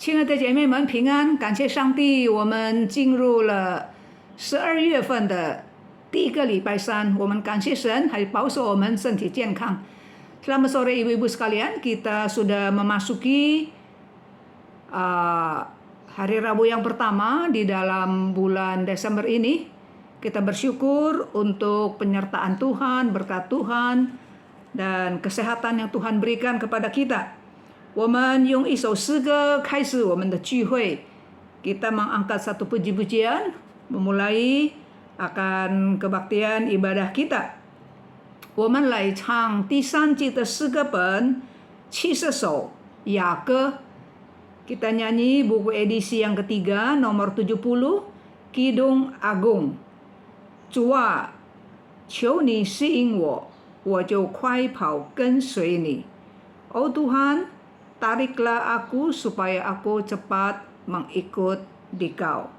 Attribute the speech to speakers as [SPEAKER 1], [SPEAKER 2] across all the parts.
[SPEAKER 1] 亲爱的姐妹们，平安！感谢上帝，我们进入了12月份的第一个礼拜三，我们感谢神，还保守我们身体健康。Selamat sore ibu-ibu sekalian, kita sudah memasuki hari Rabu yang pertama di dalam bulan Desember ini. Kita bersyukur untuk penyertaan Tuhan, berkat Tuhan, dan kesehatan yang Tuhan berikan kepada kita. 我们用一首诗歌开始我们的聚会。Kita mengangkat satu puji-pujian, memulai akan kebaktian ibadah kita. 我们来唱第3季的诗歌本70首雅歌。Kita nyanyi buku edisi yang ketiga, nomor 70, Kidung Agung. 主啊，求你吸引我，我就快跑跟随你。Oh Tuhan,tariklah aku supaya aku cepat mengikut Dikau.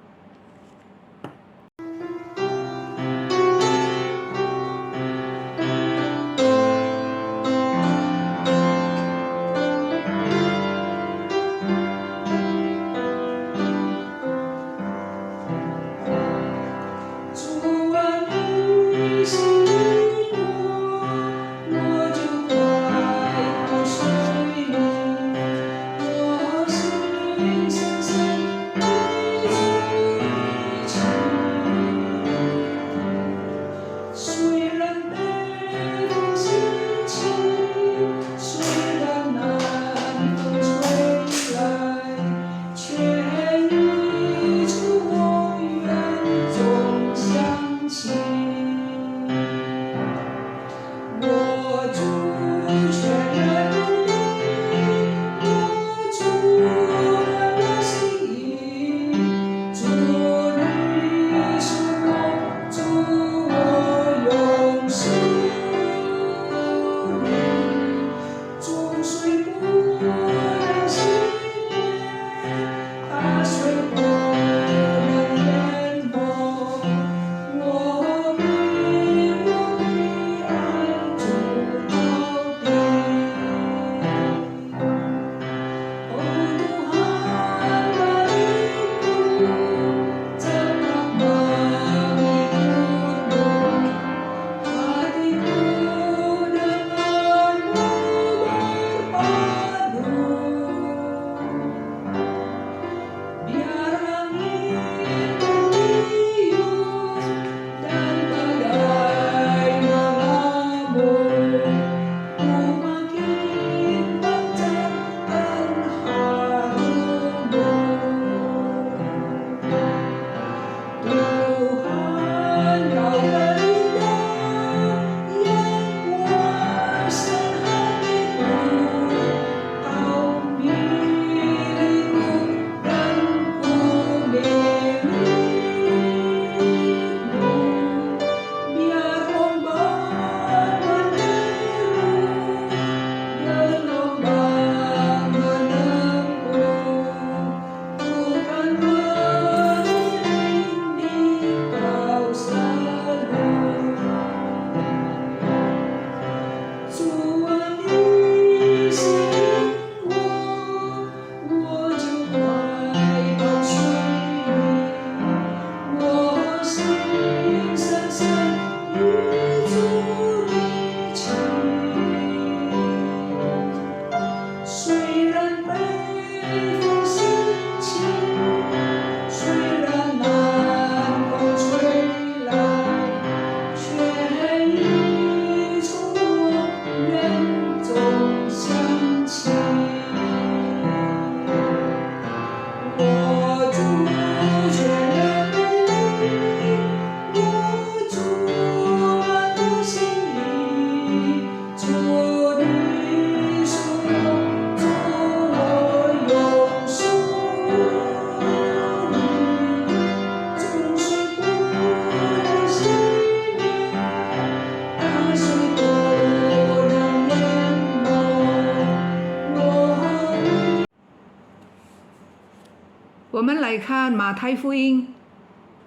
[SPEAKER 1] 我们来看马太福音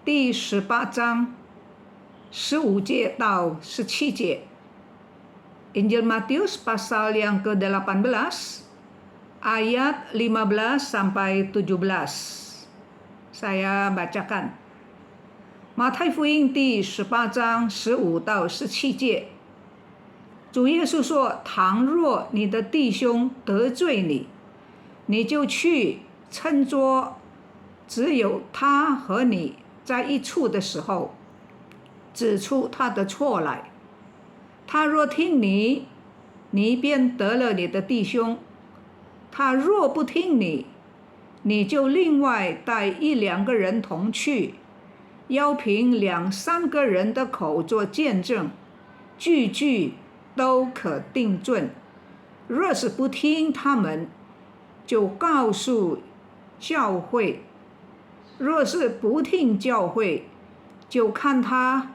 [SPEAKER 1] 第18章15节到17节。Injil Matius pasal yang ke-18 ayat 15 sampai 17. Saya bacakan. 马太福音第18章15到17节，主耶稣说：“倘若你的弟兄得罪你，你就去称作只有他和你在一处的时候，指出他的错来。他若听你，你便得了你的弟兄；他若不听你，你就另外带一两个人同去，要凭两三个人的口做见证，句句都可定准。若是不听他们，就告诉教会；若是不听教会，就看他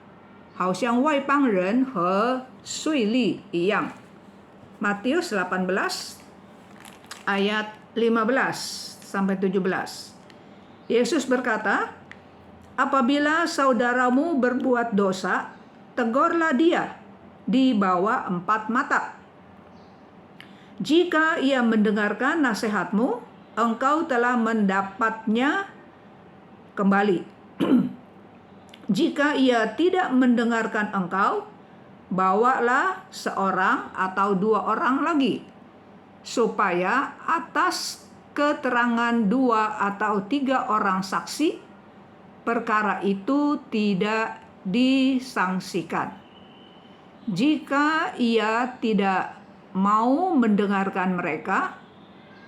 [SPEAKER 1] 好像外邦人和税吏一样。” Matius 18 ayat 15 sampai 17. Yesus berkata, apabila saudaramu berbuat dosa, tegurlah dia di bawah 4 mata. Jika ia mendengarkan nasihatmu, engkau telah mendapatnya kembali. Jika ia tidak mendengarkan engkau, bawalah seorang atau 2 orang lagi, supaya atas keterangan 2 atau 3 orang saksi, perkara itu tidak disangsikan. Jika ia tidak mau mendengarkan mereka,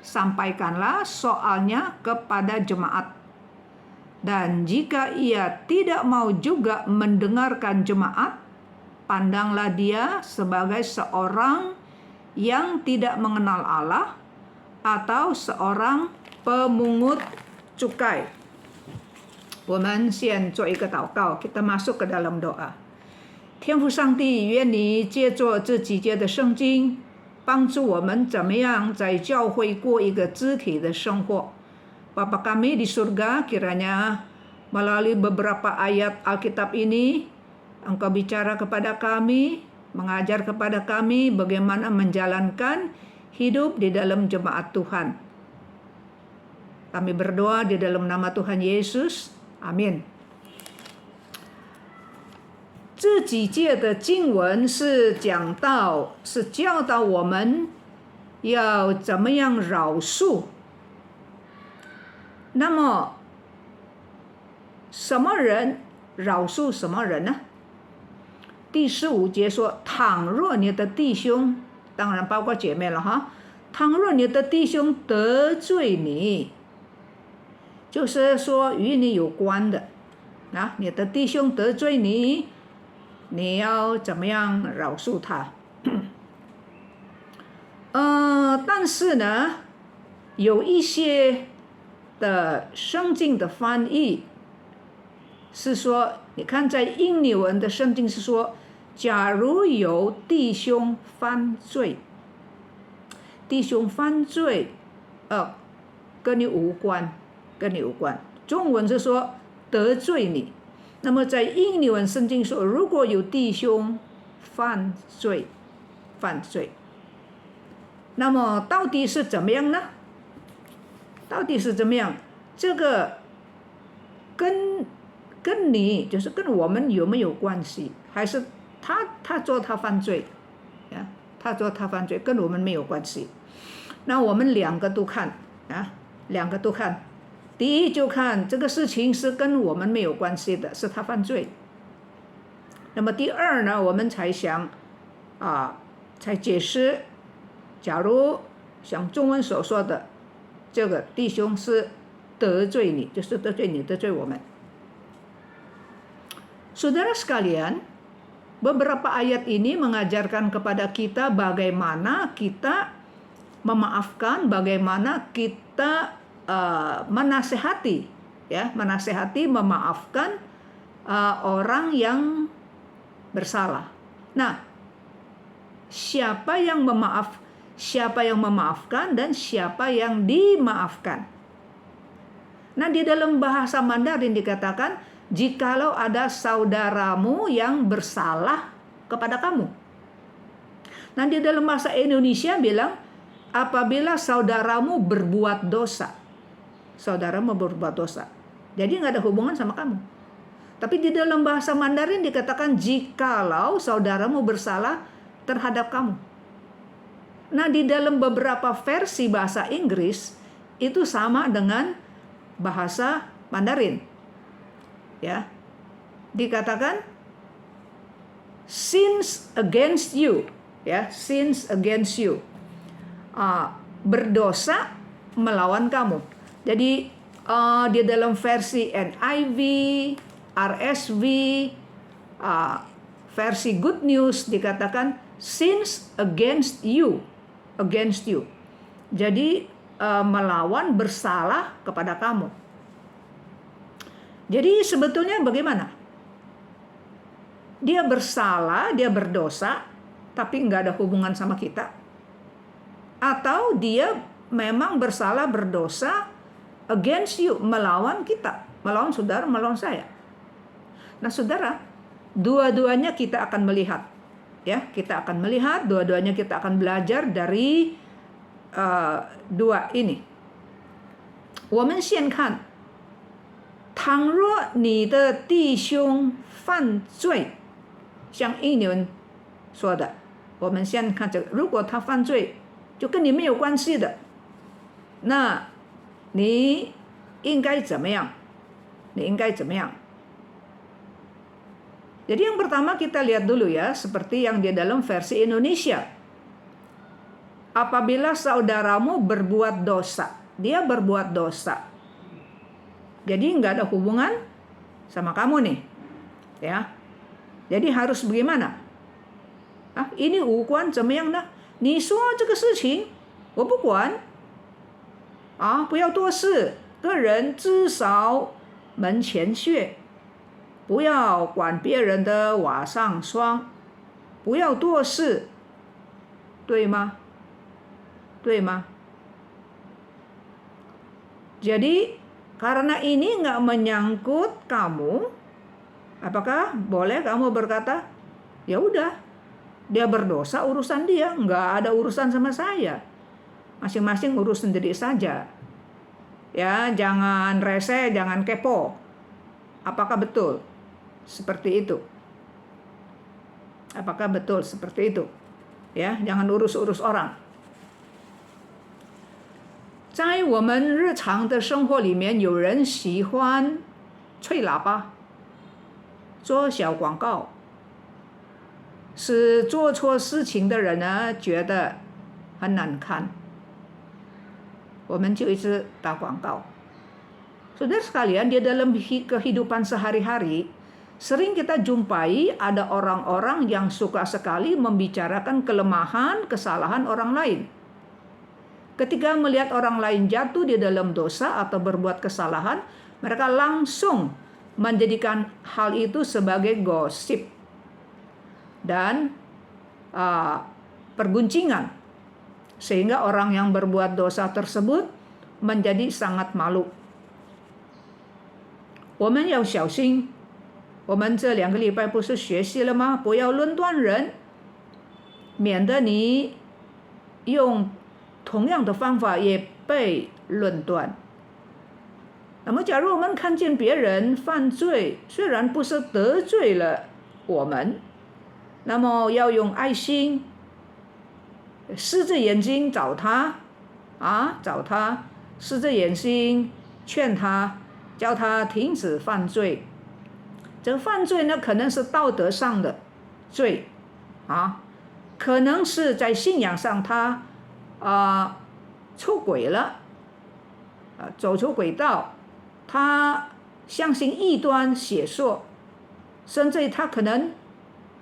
[SPEAKER 1] sampaikanlah soalnya kepada jemaat. Dan jika ia tidak mau juga mendengarkan jemaat, pandanglah dia sebagai seorang yang tidak mengenal Allah atau seorang pemungut cukai. 我们先做一个祷告， kita masuk ke dalam doa. 天父上帝，愿你借着这几节的圣经，帮助我们怎么样在教会过一个肢体的生活。Bapa kami di surga, kiranya melalui beberapa ayat Alkitab ini, Engkau bicara kepada kami, mengajar kepada kami bagaimana menjalankan hidup di dalam jemaat Tuhan. Kami berdoa di dalam nama Tuhan Yesus. Amin. 这几节的经文是教导我们要怎么样饶恕。那么，什么人饶恕什么人呢？第15节说，倘若你的弟兄，当然包括姐妹了哈，倘若你的弟兄得罪你，就是说与你有关的啊，你的弟兄得罪你，你要怎么样饶恕他？但是呢，有一些的圣经的翻译是说，你看在印尼文的圣经是说，假如有弟兄犯罪，跟你无关，中文是说得罪你。那么在印尼文圣经说，如果有弟兄犯罪，那么到底是怎么样呢？这个跟你就是跟我们有没有关系？还是他做他犯罪，他做他犯罪跟我们没有关系。那我们两个都看。第一就看这个事情是跟我们没有关系的，是他犯罪。那么第二呢，我们才想才解释，假如像中文所说的，这个弟兄是得罪你，就是得罪你，得罪我们。Saudara sekalian, beberapa ayat ini mengajarkan kepada kita bagaimana kita memaafkan, bagaimana kita menasehati, memaafkan orang yang bersalah. Nah, siapa yang memaafkan dan siapa yang dimaafkan. Nah, di dalam bahasa Mandarin dikatakan, jikalau ada saudaramu yang bersalah kepada kamu. Nah, di dalam bahasa Indonesia bilang, apabila saudaramu berbuat dosa. Saudaramu berbuat dosa. Jadi nggak ada hubungan sama kamu. Tapi di dalam bahasa Mandarin dikatakan jikalau saudaramu bersalah terhadap kamu. Nah, di dalam beberapa versi bahasa Inggris itu sama dengan bahasa Mandarin. Ya. Dikatakan sins against you, ya, sins against you. Berdosa melawan kamu. Jadi di dalam versi NIV, RSV, versi Good News dikatakan sins against you, against you. Jadi melawan, bersalah kepada kamu. Jadi sebetulnya bagaimana? Dia bersalah, dia berdosa, tapi nggak ada hubungan sama kita. Atau dia memang bersalah, berdosa, against you, melawan kita, melawan saudara, melawan saya. Nah, saudara, dua-duanya kita akan melihat, ya, kita akan melihat, dua-duanya kita akan belajar dari dua ini. 我们先看，倘若你的弟兄犯罪，像印人说的，我们先看这个，如果他犯罪，就跟你没有关系的，那你应该怎么样？你应该怎么样？ Jadi yang pertama kita lihat dulu ya, seperti yang di dalam versi Indonesia. Apabila saudaramu berbuat dosa, dia berbuat dosa. Jadi nggak ada hubungan sama kamu nih, ya. Jadi harus bagaimana? Ini 无关怎么样呢？你说这个事情，我不管。不要多事，个人至少门前雪。 不要管别人的瓦上霜，不要多事，对吗？对吗？ Jadi karena ini nggak menyangkut kamu, apakah boleh kamu berkata, ya udah, dia berdosa urusan dia, nggak ada urusan sama saya, masing-masing urus sendiri saja. Ya, jangan rese, jangan kepo. Apakah betul? Seperti itu. Apakah betul seperti itu? Ya, jangan urus-urus orang. 在我们日常的生活里面，有人喜欢吹喇叭、做小广告，使做错事情的人呢觉得很难看。我们就一直打广告。Saudara sekalian, di dalam kehidupan sehari-hari, sering kita jumpai ada orang-orang yang suka sekali membicarakan kelemahan, kesalahan orang lain. Ketika melihat orang lain jatuh di dalam dosa atau berbuat kesalahan, mereka langsung menjadikan hal itu sebagai gosip dan perguncingan. Sehingga orang yang berbuat dosa tersebut menjadi sangat malu. 我们要小心，我们这2个礼拜不是学习了吗？不要论断人，免得你用同样的方法也被论断。那么，假如我们看见别人犯罪，虽然不是得罪了我们，那么要用爱心，湿着眼睛找他，找他，湿着眼睛劝他。 叫他停止犯罪，这个犯罪呢，可能是道德上的罪，可能是在信仰上他出轨了，走出轨道，他相信异端邪说，甚至他可能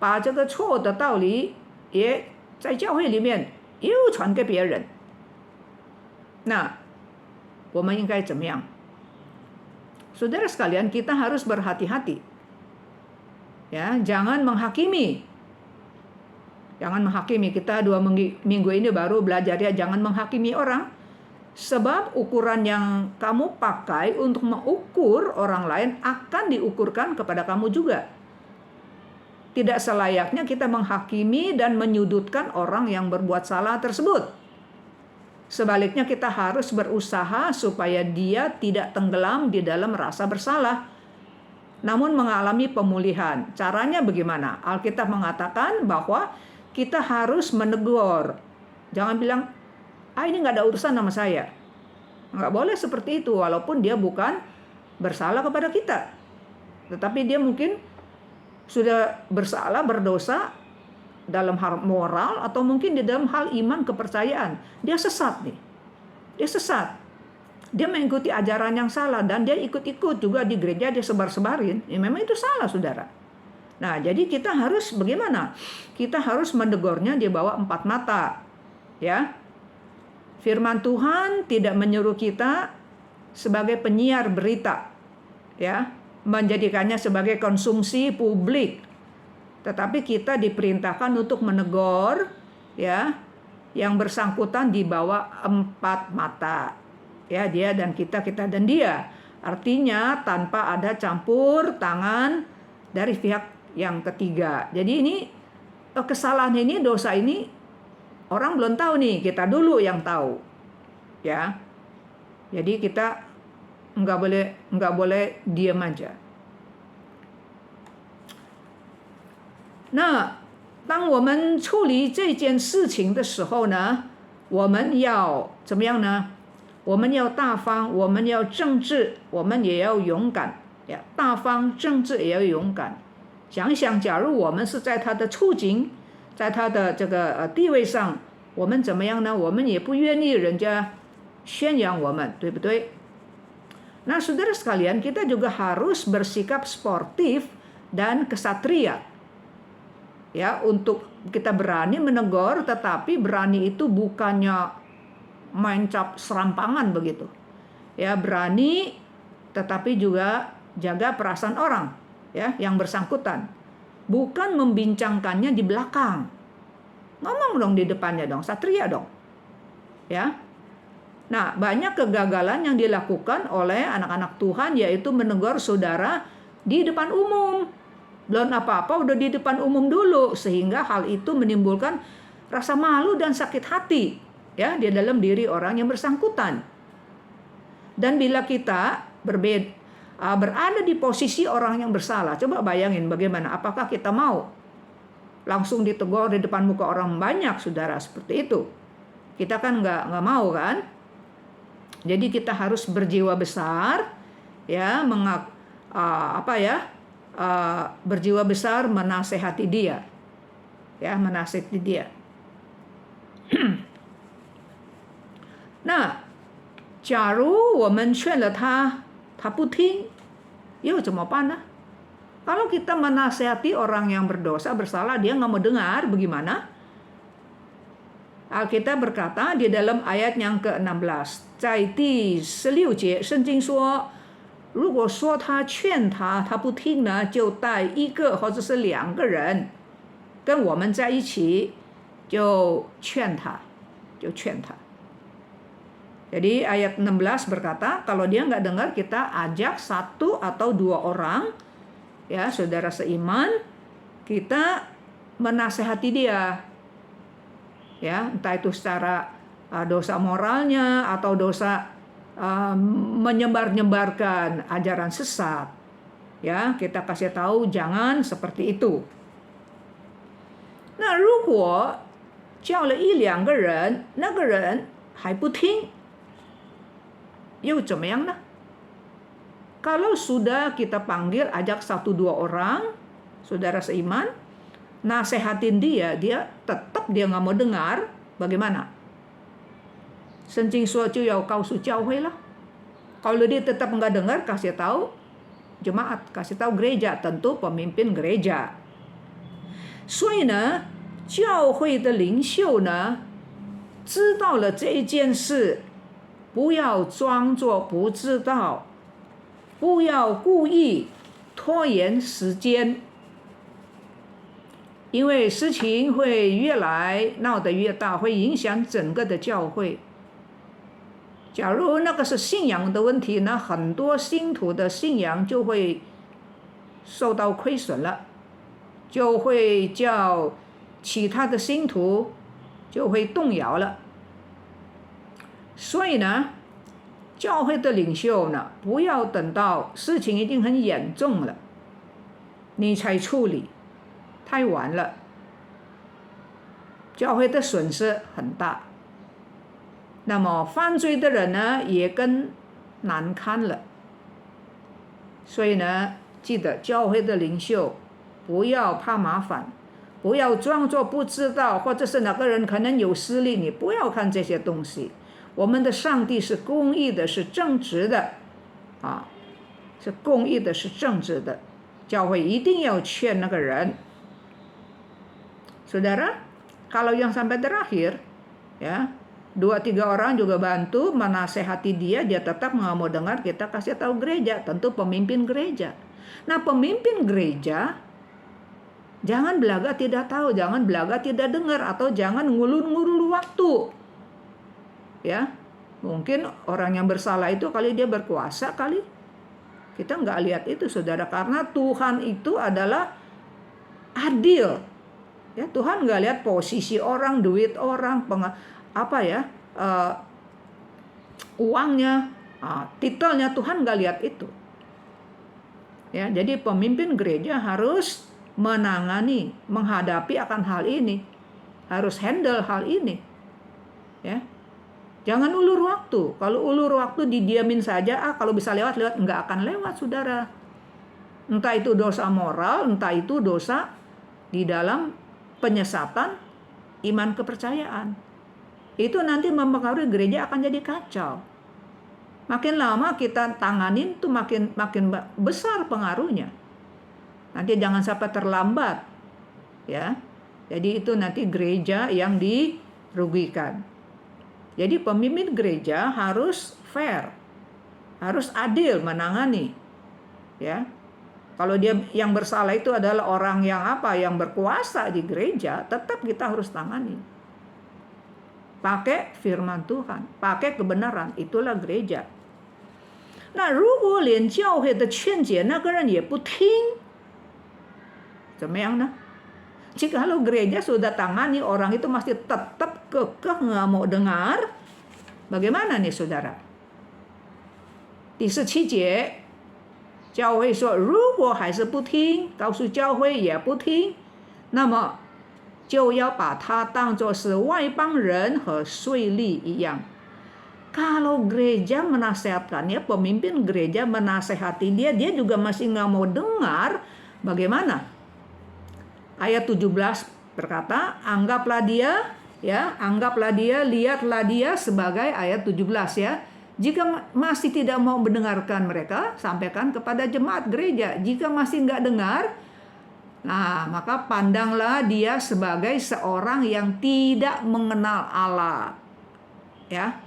[SPEAKER 1] 把这个错的道理也在教会里面又传给别人，那我们应该怎么样？ Saudara sekalian, kita harus berhati-hati. Ya, jangan menghakimi. Jangan menghakimi. Kita 2 minggu ini baru belajar ya, jangan menghakimi orang. Sebab ukuran yang kamu pakai untuk mengukur orang lain akan diukurkan kepada kamu juga. Tidak selayaknya kita menghakimi dan menyudutkan orang yang berbuat salah tersebut. Sebaliknya kita harus berusaha supaya dia tidak tenggelam di dalam rasa bersalah, namun mengalami pemulihan. Caranya bagaimana? Alkitab mengatakan bahwa kita harus menegur. Jangan bilang, ini nggak ada urusan sama saya. Nggak boleh seperti itu, walaupun dia bukan bersalah kepada kita. Tetapi dia mungkin sudah bersalah, berdosa dalam hal moral, atau mungkin di dalam hal iman, kepercayaan. Dia sesat nih. Dia sesat. Dia mengikuti ajaran yang salah, dan dia ikut-ikut juga di gereja, dia sebar-sebarin. Ya, memang itu salah, saudara. Nah, jadi kita harus bagaimana? Kita harus mendegurnya di bawah 4 mata. Ya. Firman Tuhan tidak menyuruh kita sebagai penyiar berita, ya, menjadikannya sebagai konsumsi publik. Tetapi kita diperintahkan untuk menegur, ya, yang bersangkutan di bawah 4 mata. Ya, dia dan kita, kita dan dia. Artinya tanpa ada campur tangan dari pihak yang ketiga. Jadi ini kesalahan ini, dosa ini orang belum tahu nih, kita dulu yang tahu. Ya. Jadi kita nggak boleh diam aja. 那当我们处理这件事情的时候呢，我们要怎么样呢？我们要大方，我们要正直，我们也要勇敢。呀，大方、正直也要勇敢。想一想，假如我们是在他的处境，在他的这个地位上，我们怎么样呢？我们也不愿意人家宣扬我们，对不对？ Nah, saudara sekalian, kita juga harus bersikap sportif dan kesatria. Ya, untuk kita berani menegur, tetapi berani itu bukannya main cap serampangan begitu. Ya, berani tetapi juga jaga perasaan orang, ya, yang bersangkutan. Bukan membincangkannya di belakang. Ngomong dong di depannya dong, satria dong. Ya. Nah, banyak kegagalan yang dilakukan oleh anak-anak Tuhan, yaitu menegur saudara di depan umum. Belum apa-apa udah di depan umum dulu, sehingga hal itu menimbulkan rasa malu dan sakit hati, ya, di dalam diri orang yang bersangkutan. Dan bila kita berada di posisi orang yang bersalah, coba bayangin bagaimana, apakah kita mau langsung ditegur di depan muka orang banyak, saudara, seperti itu? Kita kan nggak mau kan? Jadi kita harus berjiwa besar, ya, berjiwa besar menasehati dia, ya, menasehati dia. 那假如我们劝了他，他不听，又怎么办呢？ Kalau kita menasehati orang yang berdosa, bersalah, dia nggak mau dengar, bagaimana? Alkitab berkata di dalam ayat yang ke-16, 在第16节，圣经说，如果说他劝他，他不听呢，就带一个或者是2个人跟我们在一起，就劝他。Jadi ayat 16 berkata, kalau dia nggak dengar, kita ajak 1 atau 2 orang, ya, saudara seiman, kita menasehati dia. Ya, entah itu secara dosa moralnya atau dosa menyebar-nyebarkan ajaran sesat. Ya, kita kasih tahu jangan seperti itu. Nah, 如果叫了1、2个人，那个人还不听，又怎么样呢？ Kalau sudah kita panggil, ajak 1-2 orang, saudara seiman, nasehatin dia tetap dia nggak mau dengar, bagaimana? 圣经说就要告诉教会了。 Kalau dia tetap nggak dengar, kasih tahu jemaat, kasih tahu gereja, tentu pemimpin gereja. 所以呢，教会的领袖呢，知道了这一件事，不要装作不知道，不要故意拖延时间。 因为事情会越来闹得越大，会影响整个的教会。假如那个是信仰的问题呢，很多信徒的信仰就会受到亏损了，就会叫其他的信徒就会动摇了。所以呢，教会的领袖呢，不要等到事情已经很严重了，你才处理，太晚了，教会的损失很大。那么犯罪的人呢，也更难堪了。所以呢，记得教会的领袖不要怕麻烦，不要装作不知道，或者是哪个人可能有势力，你不要看这些东西。我们的上帝是公义的，是正直的，是公义的，是正直的。教会一定要劝那个人。Saudara, kalau yang sampai terakhir, ya, 2-3 orang juga bantu menasehati dia tetap nggak mau dengar, kita kasih tahu gereja, tentu pemimpin gereja. Nah, pemimpin gereja jangan belaga tidak tahu, jangan belaga tidak dengar, atau jangan ngulur-ngulur waktu. Ya, mungkin orang yang bersalah itu kali dia berkuasa kali. Kita nggak lihat itu, saudara, karena Tuhan itu adalah adil. Ya, Tuhan nggak lihat posisi orang, duit orang, uangnya, titelnya, Tuhan nggak lihat itu. Ya, jadi pemimpin gereja harus menangani, menghadapi akan hal ini, harus handle hal ini. Ya, jangan ulur waktu. Kalau ulur waktu didiamin saja, kalau bisa lewat, nggak akan lewat, saudara. Entah itu dosa moral, entah itu dosa di dalam penyesatan iman kepercayaan. Itu nanti mempengaruhi gereja, akan jadi kacau. Makin lama kita tanganin tuh makin besar pengaruhnya. Nanti jangan sampai terlambat, ya. Jadi itu nanti gereja yang dirugikan. Jadi pemimpin gereja harus fair, harus adil menangani, ya. Kalau dia yang bersalah itu adalah orang yang yang berkuasa di gereja, tetap kita harus tangani. Pakai firman Tuhan, pakai kebenaran, itulah gereja. 那如果连教会的劝解那个人也不听，怎么样呢？ Jikalau gereja sudah tangani, orang itu masih tetap kekeh nggak mau dengar, bagaimana nih, saudara? 第17节，教会说，如果还是不听，告诉教会也不听，那么就要把他当作是外邦人和税吏一样。 Kalau gereja menasehatkannya, pemimpin gereja menasehati dia juga masih nggak mau dengar, bagaimana? Ayat 17 berkata, anggaplah dia, lihatlah dia sebagai ayat 17 ya. Jika masih tidak mau mendengarkan mereka, sampaikan kepada jemaat gereja. Jika masih nggak dengar, nah maka pandanglah dia sebagai seorang yang tidak mengenal Allah. Ya,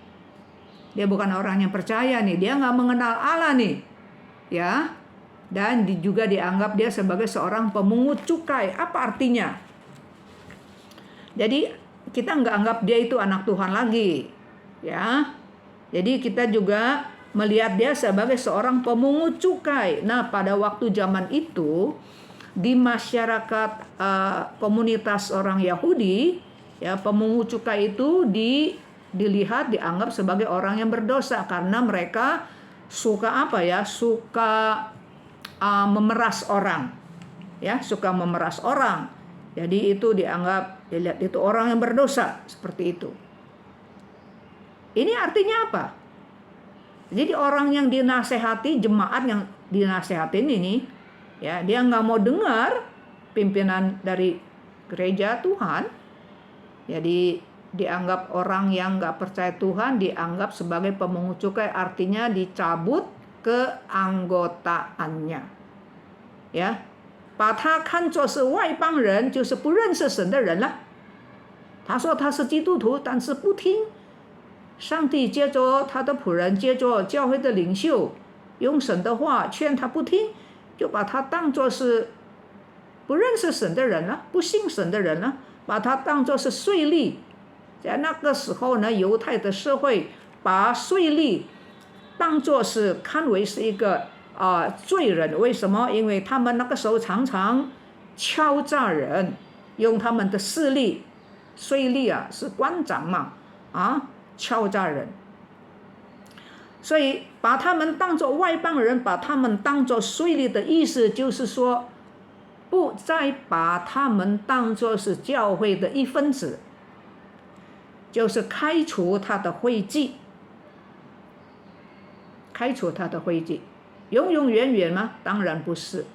[SPEAKER 1] dia bukan orang yang percaya nih, dia nggak mengenal Allah nih, ya. Dan juga dianggap dia sebagai seorang pemungut cukai. Apa artinya? Jadi kita nggak anggap dia itu anak Tuhan lagi, ya. Jadi kita juga melihat dia sebagai seorang pemungut cukai. Nah, pada waktu zaman itu di masyarakat komunitas orang Yahudi, ya, pemungut cukai itu dilihat, dianggap sebagai orang yang berdosa karena mereka suka suka memeras orang, ya, suka memeras orang. Jadi itu dilihat itu orang yang berdosa, seperti itu. Ini artinya apa? Jadi orang yang dinasehati, jemaat yang dinasehatin ini, ya, dia nggak mau dengar pimpinan dari gereja Tuhan, jadi dianggap orang yang nggak percaya Tuhan, dianggap sebagai pemungut cukai, artinya dicabut keanggotaannya, ya. 把他看作是外邦人，就是不认识神的人了。他说他是基督徒，但是不听。上帝借着他的仆人，借着教会的领袖，用神的话劝他不听，就把他当作是不认识神的人了，不信神的人了，把他当作是税吏。在那个时候呢，犹太的社会把税吏当作是看为是一个罪人。为什么？因为他们那个时候常常敲诈人，用他们的势力，税吏是官长嘛，敲诈人。所以把他们当作外邦人，把他们当作税吏的意思就是说，不再把他们当作是教会的一分子，就是开除他的会籍，开除他的会籍，永永远远吗？当然不是，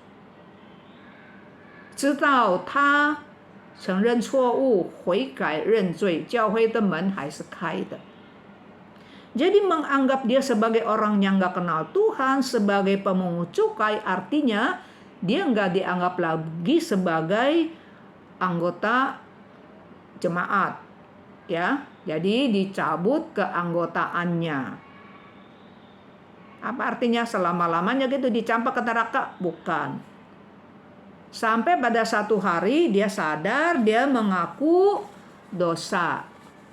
[SPEAKER 1] 直到他承认错误、悔改认罪，教会的门还是开的。Jadi menganggap dia sebagai orang yang nggak kenal Tuhan, sebagai pemungut cukai, artinya dia nggak dianggap lagi sebagai anggota jemaat, ya. Jadi dicabut keanggotaannya. Apa artinya selama-lamanya gitu dicampak ke neraka? Bukan. Sampai pada satu hari dia sadar, dia mengaku dosa.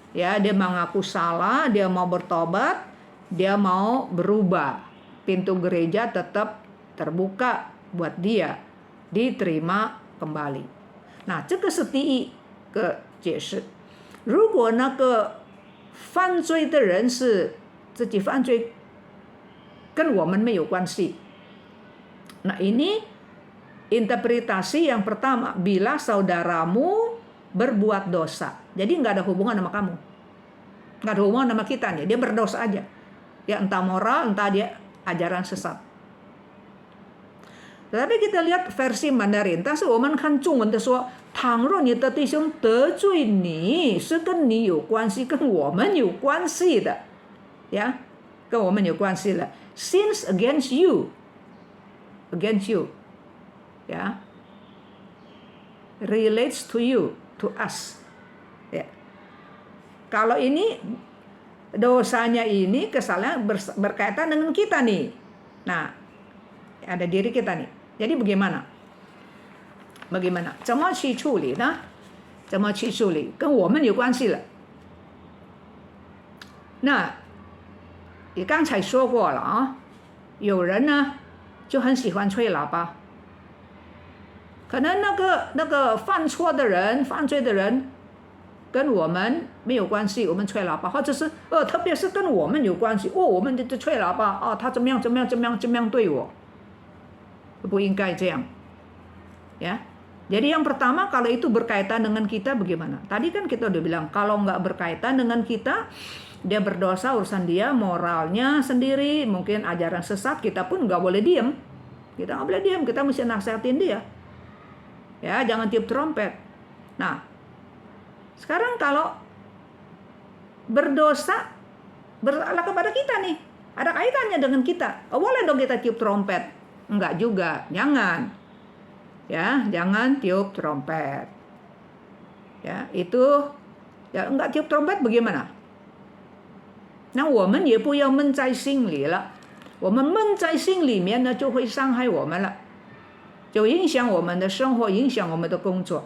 [SPEAKER 1] Ya, dia mengaku salah, dia mau bertobat, dia mau berubah. Pintu gereja tetap terbuka buat dia diterima kembali. Nah, 这个是第一个解释。如果那个犯罪的人是自己犯罪，跟我们没有关系。Nah, ini interpretasi yang pertama, bila saudaramu berbuat dosa. Jadi nggak ada hubungan sama kamu. Nggak ada hubungan sama kita nih. Dia berdosa aja. Ya entah moral, entah dia ajaran sesat. Tetapi kita lihat versi Mandarin. 但是我们看中文的说，倘若你的弟兄得罪你，是跟你有关系，跟我们有关系的。呀，跟我们有关系了。Sins against you. Against you. Ya. Relates to you. To us. Ya. Kalau ini dosanya ini kesalahan berkaitan dengan kita nih. Nah, ada diri kita nih. Jadi bagaimana? Bagaimana? 怎么去处理呢？怎么去处理？跟我们有关系了。那也刚才说过了啊，有人呢就很喜欢吹喇叭。可能那个犯错的人、犯罪的人跟我们没有关系，我们吹喇叭，或者是特别是跟我们有关系，我们就吹喇叭，他怎么样对我，不应该这样，ya. Jadi yang pertama, kalau itu berkaitan dengan kita bagaimana? Tadi kan kita udah bilang, kalau nggak berkaitan dengan kita, dia berdosa, urusan dia, moralnya sendiri, mungkin ajaran sesat, kita pun nggak boleh diam. Kita nggak boleh diam, kita mesti nasihatin dia. Ya, jangan tiup trompet. Nah, sekarang kalau berdosa bersalah kepada kita nih, ada kaitannya dengan kita. Boleh dong kita tiup trompet? Enggak juga, jangan. Ya, jangan tiup trompet. Ya, itu ya enggak tiup trompet bagaimana? 那我们也不要闷在心里了，我们闷在心里面呢，就会伤害我们了。就影响我们的生活，影响我们的工作。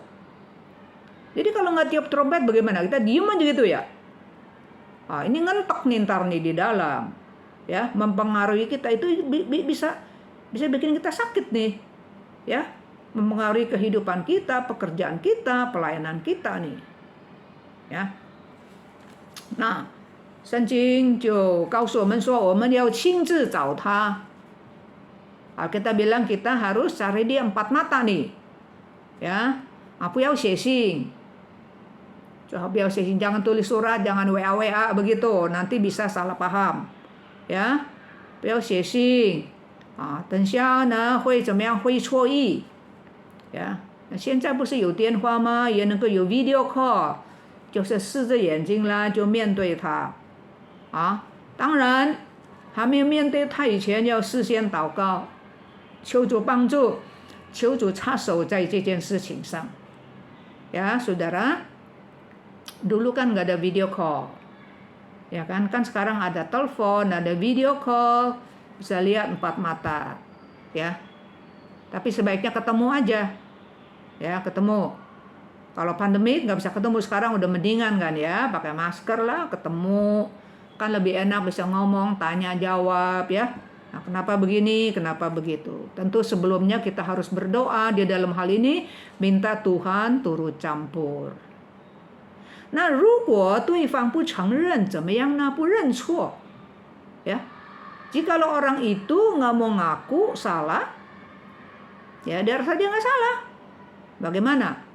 [SPEAKER 1] Jadi kalau nggak tiup trompet bagaimana? Kita diem aja gitu ya? Ini ngentok nih ntar nih di dalam. Ya, mempengaruhi kita itu bisa bikin kita sakit nih. Ya, mempengaruhi kehidupan kita, pekerjaan kita, pelayanan kita nih. Ya. Nah, 圣经就告诉我们说，我们要亲自找他。kita bilang kita harus cari dia 4 mata nih. Ya. 不要写信. Jangan tulis surat, jangan WA begitu, nanti bisa salah paham. Ya. 不要写信. 等下呢会怎么样？会错意。呀，现在不是有电话吗？也能够有 video call， 就是视着眼睛啦，就面对他。当然还没有面对他以前，要事先祷告。求主帮助，求主插手在这件事情上。Ya, saudara, dulu kan nggak ada video call, ya kan sekarang ada telepon, ada video call, bisa lihat 4 mata, ya. Tapi sebaiknya ketemu aja, ya ketemu. Kalau pandemi nggak bisa ketemu sekarang udah mendingan kan ya, pakai masker lah, ketemu, kan lebih enak bisa ngomong, tanya jawab ya. Nah, kenapa begini, kenapa begitu? Tentu sebelumnya kita harus berdoa di dalam hal ini, minta Tuhan turut campur. 那如果对方不承认怎么样呢？不认错，呀， Jikalau orang itu nggak mau ngaku salah, ya dia rasa dia nggak salah. Bagaimana?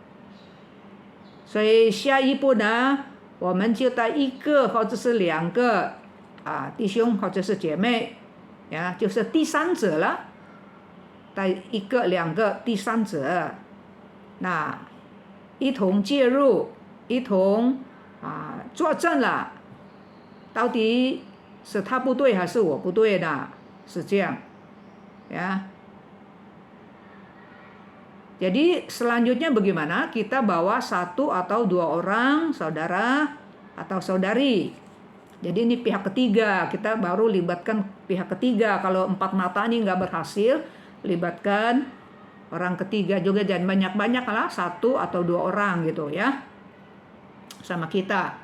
[SPEAKER 1] 所以下一步呢，我们就带一个或者是两个弟兄或者是姐妹，呀，就是第三者了，带一个两个第三者，那一同介入，一同作证了，到底是他不对还是我不对呢？是这样，ya. Jadi selanjutnya bagaimana? Kita bawa satu atau dua orang saudara atau saudari. Jadi ini pihak ketiga, kita baru libatkan pihak ketiga. Kalau 4 mata ini nggak berhasil, libatkan orang ketiga juga, jangan banyak-banyak lah, 1 atau 2 orang gitu ya, sama kita.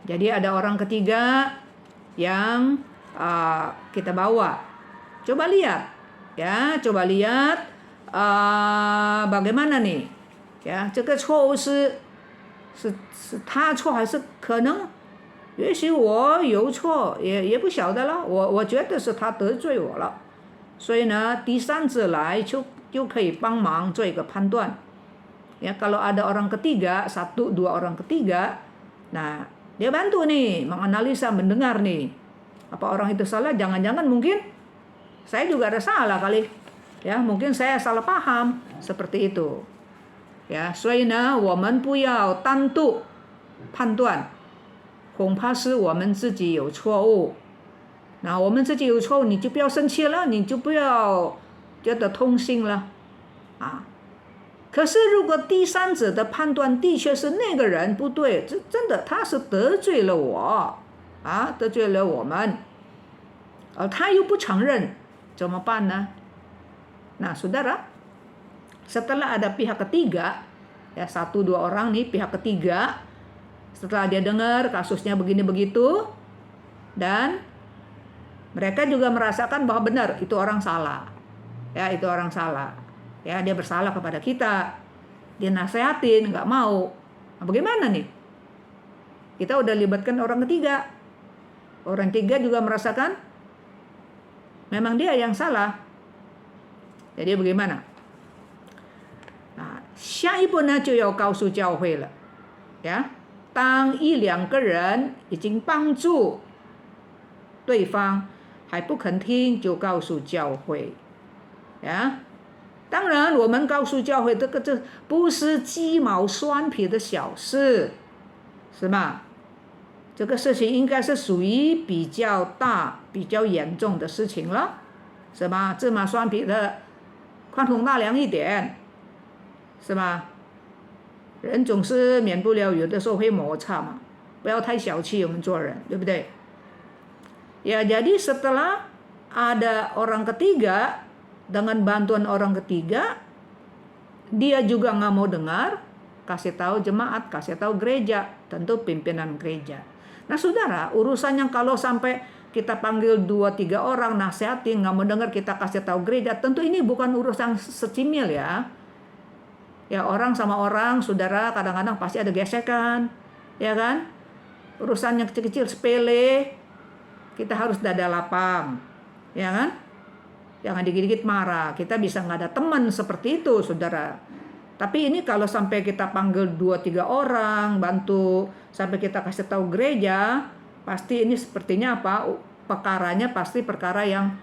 [SPEAKER 1] Jadi ada orang ketiga yang kita bawa. Coba lihat, ya, coba lihat bagaimana nih, ya, 这个错误是他错还是可能？也许我有错，也不晓得了。我觉得是他得罪我了，所以呢，第三者来就可以帮忙做一个判断。Ya, kalau ada orang ketiga, 1, 2 orang ketiga, nah dia bantu nih, menganalisa, mendengar nih, apa orang itu salah, jangan-jangan mungkin saya juga ada salah kali, ya, mungkin saya salah paham, seperti itu. Ya, 所以呢，我们不要单独判断。恐怕是我们自己有错误，那我们自己有错误，你就不要生气了，你就不要觉得痛心了，可是如果第三者的判断的确是那个人不对，真的他是得罪了我，得罪了我们，而他又不承认，怎么办呢？Nah, saudara, setelah ada pihak ketiga, ya 1, 2 orang nih pihak ketiga. Setelah dia dengar kasusnya begini begitu, dan mereka juga merasakan bahwa benar itu orang salah, ya, itu orang salah, ya, dia bersalah kepada kita, dia nasihatin nggak mau. Nah, bagaimana nih? Kita udah libatkan orang ketiga, orang ketiga juga merasakan memang dia yang salah. Jadi bagaimana? Nah, 下一步呢就要告诉教会了，呀。当1、2个人已经帮助对方还不肯听，就告诉教会，呀。当然我们告诉教会这不是鸡毛蒜皮的小事，是吗？这个事情应该是属于比较大比较严重的事情了，是吧？芝麻蒜皮的宽宏大量一点，是吧？人总是免不了有的时候会摩擦嘛，不要太小气我们做人，对不对？ Ya, jadi setelah ada orang ketiga, dengan bantuan orang ketiga, dia juga nggak mau dengar, kasih tahu jemaat, kasih tahu gereja, tentu pimpinan gereja. Nah saudara, urusannya kalau sampai kita panggil 2-3 orang nasihatin, nggak mau dengar, kita kasih tahu gereja, tentu ini bukan urusan secimil ya. Ya, orang sama orang, saudara, kadang-kadang pasti ada gesekan, ya kan? Urusan yang kecil-kecil sepele, kita harus dada lapang, ya kan? Jangan dikit-dikit marah. Kita bisa nggak ada teman seperti itu, saudara. Tapi ini kalau sampai kita panggil 2-3 orang, bantu, sampai kita kasih tahu gereja, pasti ini sepertinya apa? Perkaranya pasti perkara yang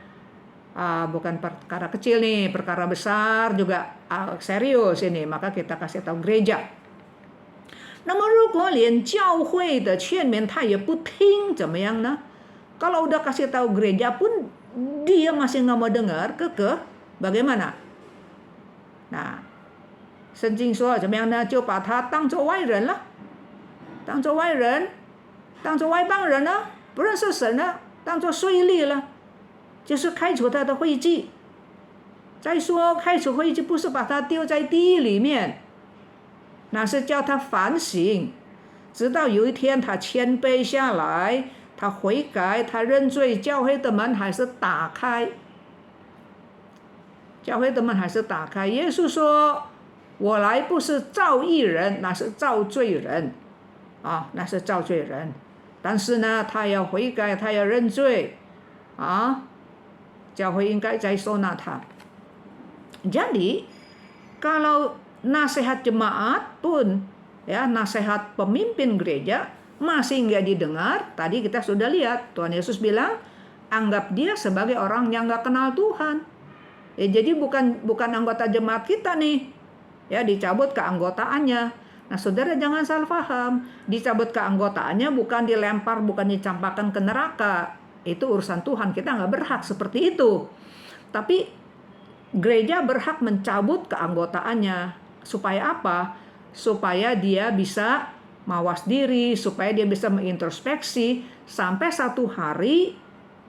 [SPEAKER 1] bukan perkara kecil nih, perkara besar juga serius ini, maka kita kasih tahu gereja. 那么如果连教会的劝勉他也不听，怎么样呢？ Kalau udah kasih tahu gereja pun dia masih nggak mau dengar, kekeh, bagaimana? Nah, 圣经说怎么样呢？就把他当作外人了，当作外人，当作外邦人了，不认识神了，当作税吏了。 就是开除他的会籍。再说开除会籍不是把他丢在地里面，那是叫他反省，直到有一天他谦卑下来，他悔改，他认罪，教会的门还是打开。教会的门还是打开。耶稣说：“我来不是召义人，那是召罪人，那是召罪人。但是呢，他要悔改，他要认罪，教会应该再收纳他。Jadi kalau nasihat jemaat pun, ya nasihat pemimpin gereja masih nggak didengar, tadi kita sudah lihat Tuhan Yesus bilang anggap dia sebagai orang yang nggak kenal Tuhan. Ya, jadi bukan anggota jemaat kita nih, ya dicabut keanggotaannya. Nah, saudara jangan salah paham. Dicabut keanggotaannya bukan dilempar, bukan dicampakkan ke neraka. Itu urusan Tuhan. Kita nggak berhak seperti itu. Tapi gereja berhak mencabut keanggotaannya. Supaya apa? Supaya dia bisa mawas diri, supaya dia bisa mengintrospeksi sampai satu hari,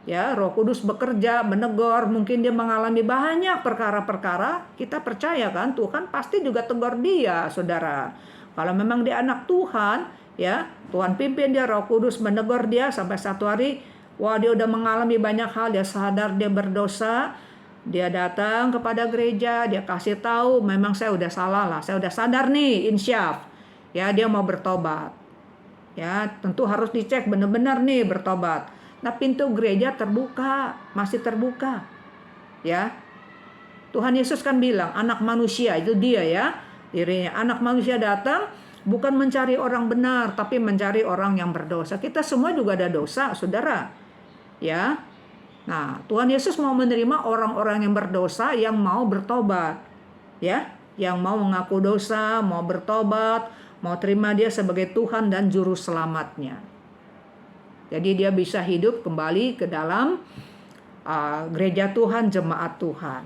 [SPEAKER 1] ya Roh Kudus bekerja, menegur, mungkin dia mengalami banyak perkara-perkara, kita percaya kan Tuhan pasti juga tegur dia, saudara. Kalau memang dia anak Tuhan, ya Tuhan pimpin dia, Roh Kudus menegur dia sampai satu hari, wah dia udah mengalami banyak hal, dia sadar dia berdosa, dia datang kepada gereja, dia kasih tahu, memang saya udah salah lah, saya udah sadar nih, insyaf, ya dia mau bertobat, ya tentu harus dicek benar-benar nih bertobat. Nah pintu gereja terbuka, masih terbuka, ya. Tuhan Yesus kan bilang anak manusia itu dia ya, dirinya anak manusia datang bukan mencari orang benar, tapi mencari orang yang berdosa. Kita semua juga ada dosa, saudara, ya. Nah Tuhan Yesus mau menerima orang-orang yang berdosa yang mau bertobat, ya, yang mau mengaku dosa, mau bertobat, mau terima dia sebagai Tuhan dan juru selamatnya. Jadi dia bisa hidup kembali ke dalam gereja Tuhan, jemaat Tuhan.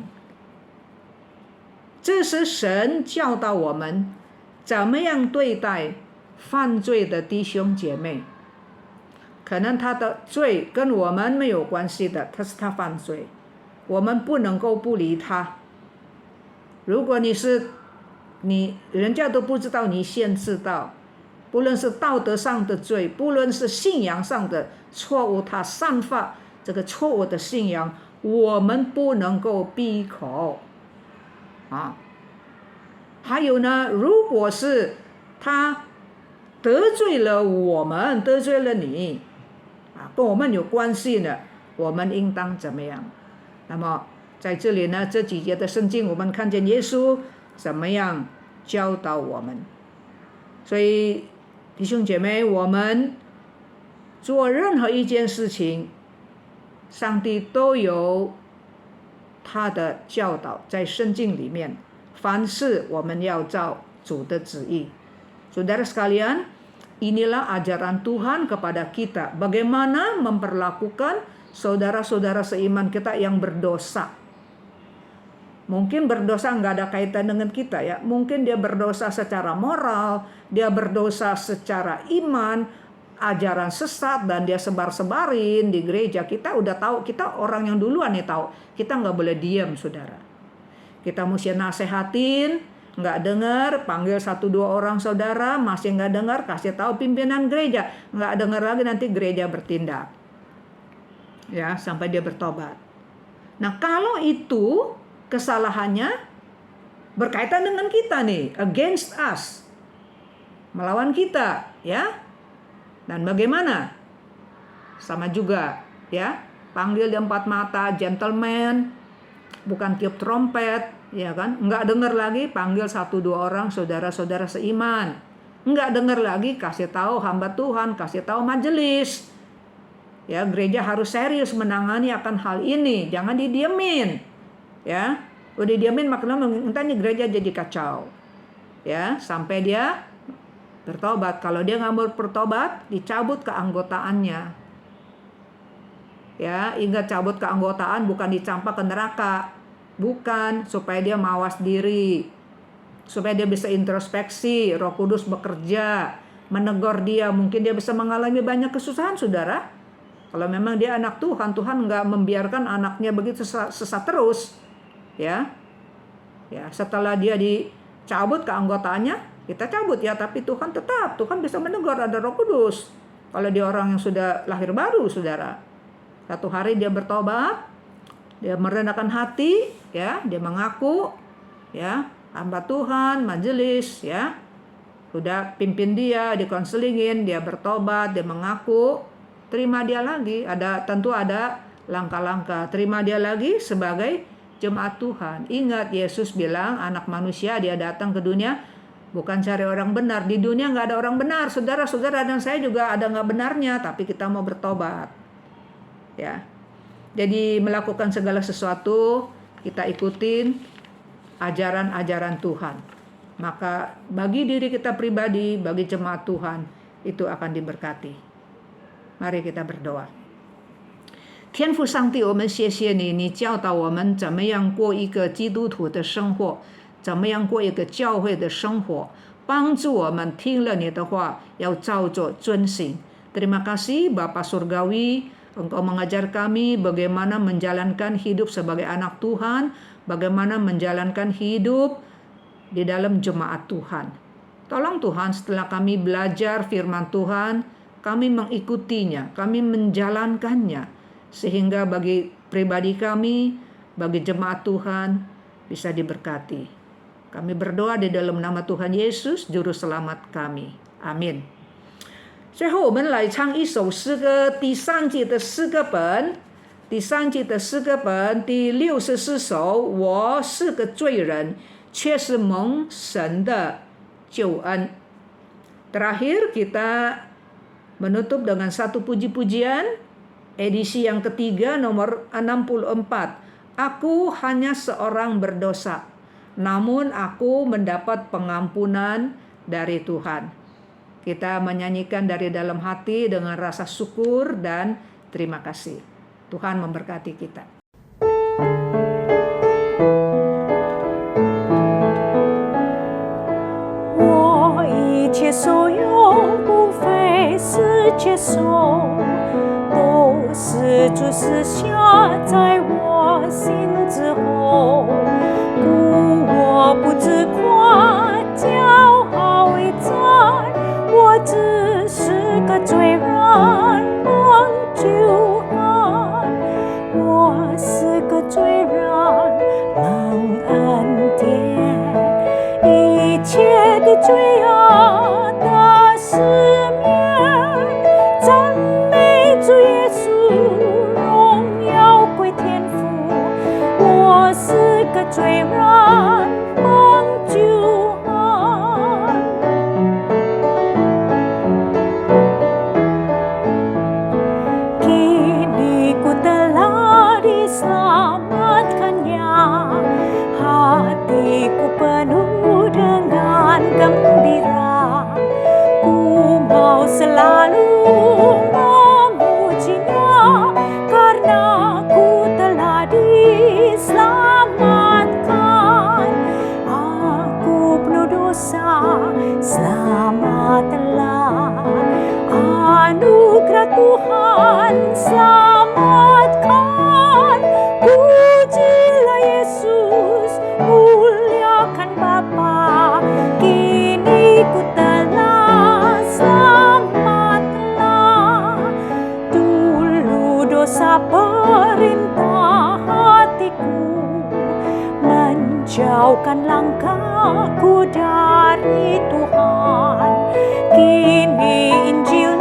[SPEAKER 1] 这是神教导我们怎么样对待犯罪的弟兄姐妹。可能他的罪跟我们没有关系的，他是他犯罪，我们不能够不理他。如果人家都不知道，你先知道。不论是道德上的罪，不论是信仰上的错误，他散发这个错误的信仰，我们不能够闭口啊。还有呢，如果是他得罪了我们，得罪了你啊，跟我们有关系的，我们应当怎么样？那么在这里呢，这几节的圣经，我们看见耶稣怎么样教导我们。所以弟兄姐妹，我们做任何一件事情，上帝都有他的教导在圣经里面。凡事我们要照主的旨意。Saudara sekalian, inilah ajaran Tuhan kepada kita. Bagaimana memperlakukan saudara-saudara seiman kita yang berdosa. Mungkin berdosa nggak ada kaitan dengan kita ya. Mungkin dia berdosa secara moral, dia berdosa secara iman, ajaran sesat dan dia sebar-sebarin di gereja. Kita udah tahu, kita orang yang duluan nih tahu. Kita nggak boleh diam, saudara. Kita mesti nasehatin, nggak dengar, panggil 1-2 orang saudara, masih nggak dengar, kasih tahu pimpinan gereja. Nggak dengar lagi, nanti gereja bertindak. Ya, sampai dia bertobat. Nah, kalau itu kesalahannya berkaitan dengan kita nih, against us, melawan kita, ya. Dan bagaimana? Sama juga, ya. Panggil dia 4 mata, gentleman, bukan tiup trompet, ya kan? Enggak dengar lagi, panggil 1-2 orang saudara-saudara seiman. Enggak dengar lagi, kasih tahu hamba Tuhan, kasih tahu majelis. Ya, gereja harus serius menangani akan hal ini, jangan didiemin. Ya, udah didiemin makanya nih gereja jadi kacau. Ya, sampai dia bertobat. Kalau dia nggak mau bertobat, dicabut keanggotaannya. Ya, ingat cabut keanggotaan bukan dicampak ke neraka. Bukan, supaya dia mawas diri. Supaya dia bisa introspeksi, Roh Kudus bekerja, menegur dia. Mungkin dia bisa mengalami banyak kesusahan, saudara. Kalau memang dia anak Tuhan, Tuhan nggak membiarkan anaknya begitu sesat terus. Ya, setelah dia dicabut keanggotaannya, kita cabut ya. Tapi Tuhan bisa menegur, ada Roh Kudus. Kalau dia orang yang sudah lahir baru, saudara. Satu hari dia bertobat, dia merendahkan hati, ya, dia mengaku, ya, hamba Tuhan, majelis, ya, udah pimpin dia, dikonselingin, dia bertobat, dia mengaku, terima dia lagi. Tentu ada langkah-langkah. Terima dia lagi sebagai jemaat Tuhan. Ingat, Yesus bilang anak manusia dia datang ke dunia bukan cari orang benar. Di dunia nggak ada orang benar. Saudara-saudara dan saya juga ada nggak benarnya, tapi kita mau bertobat. Ya. Jadi melakukan segala sesuatu kita ikutin ajaran-ajaran Tuhan. Maka bagi diri kita pribadi, bagi jemaat Tuhan, itu akan diberkati. Mari kita berdoa. 天父上帝，我们谢谢你，你教导我们怎么样过一个基督徒的生活，怎么样过一个教会的生活，帮助我们听了你的话，要照着遵行。Terima kasih Bapa Surgawi, Engkau mengajar kami bagaimana menjalankan hidup sebagai anak Tuhan, bagaimana menjalankan hidup di dalam jemaat Tuhan. Tolong Tuhan, setelah kami belajar firman Tuhan, kami mengikutinya, kami menjalankannya, sehingga bagi pribadi kami, bagi jemaat Tuhan, bisa diberkati. Kami berdoa di dalam nama Tuhan Yesus, Juru Selamat kami. Amin. 最后我们来唱一首诗歌，第三季的诗歌本第64首，我是个罪人，却是蒙神的救恩。Terakhir kita menutup dengan satu puji-pujian, edisi yang ketiga nomor 64. Aku hanya seorang berdosa, namun aku mendapat pengampunan dari Tuhan. Kita menyanyikan dari dalam hati dengan rasa syukur dan terima kasih. Tuhan memberkati kita.
[SPEAKER 2] 我一切所有，无非是接受，都是主赐下在我心之后，故我不自夸，骄傲为在。我只是个罪人，蒙救恩。我是个罪人，蒙恩典。一切的罪恶的赦免，赞美主耶稣，荣耀归天父。我是个罪人，蒙救恩。Selamatkannya, hatiku penuh dengan gembira. Ku mau selalu memujinya, karena ku telah diselamatkan. Aku penuh dosa, selamatlah. Anugerah Tuhan, selamatkan. Pujilah Yesus, muliakan Bapa. Kini ku telah selamatlah. Dulu dosa perintah hatiku, menjauhkan langkahku dari Tuhan. Kini Injil